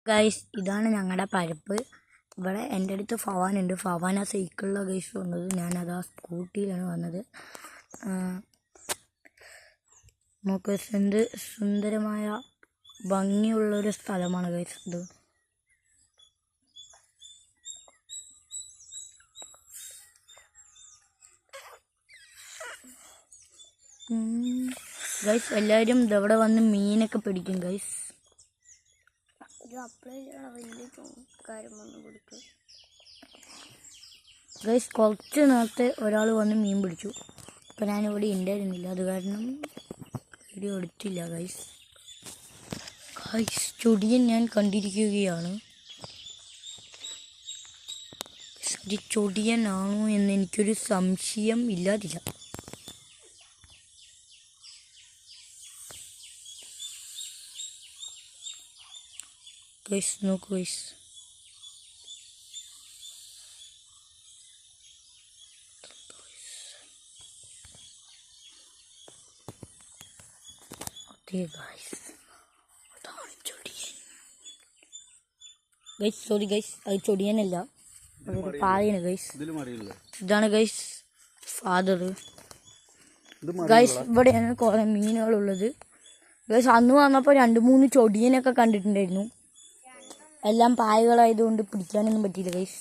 Guys ഇതാണ് ഞങ്ങളുടെ പരപ്പ്. ഇവിടെ എൻ്റെ അടുത്ത് ഫവാനുണ്ട്. ഫവാൻ ആ സൈക്കിളിലാണ് ഗൈസ് വന്നത്. ഞാനത് ആ സ്കൂട്ടിയിലാണ് വന്നത്. നമുക്ക് എന്ത് സുന്ദരമായ ഭംഗിയുള്ളൊരു സ്ഥലമാണ് ഗൈസ് ഇത്. ഗൈസ് എല്ലാവരും ഇതവിടെ വന്ന് മീനൊക്കെ പിടിക്കും ഗൈസ്. ഗൈസ് കുറച്ച് നേരത്തെ ഒരാൾ വന്ന് മീൻ പിടിച്ചു. അപ്പം ഞാനിവിടെ ഉണ്ടായിരുന്നില്ല, അത് കാരണം വീഡിയോ എടുത്തില്ല ഗൈസ്. ഗൈസ് ചൊടിയൻ ഞാൻ കണ്ടിരിക്കുകയാണ്. ഇത് ചൊടിയനാണോ എന്ന് എനിക്കൊരു സംശയം ഇല്ലാതില്ല. ഗൈസ് നോക്കൂ ഗൈസ്, സോറി ഗൈസ്, അത് ചൊടിയനല്ല, അതൊരു പായയാണ് ഗൈസ്. ഇതാണ് ഗൈസ് ഫാദർ. ഗൈസ് ഇവിടെയാണ് കുറെ മീനുകളുള്ളത്. ഗൈസ് അന്ന് വന്നപ്പോൾ 2-3 ചൊടിയനൊക്കെ കണ്ടിട്ടുണ്ടായിരുന്നു. എല്ലാം പായകളായതുകൊണ്ട് പിടിക്കാനൊന്നും പറ്റിയില്ല ഗൈസ്.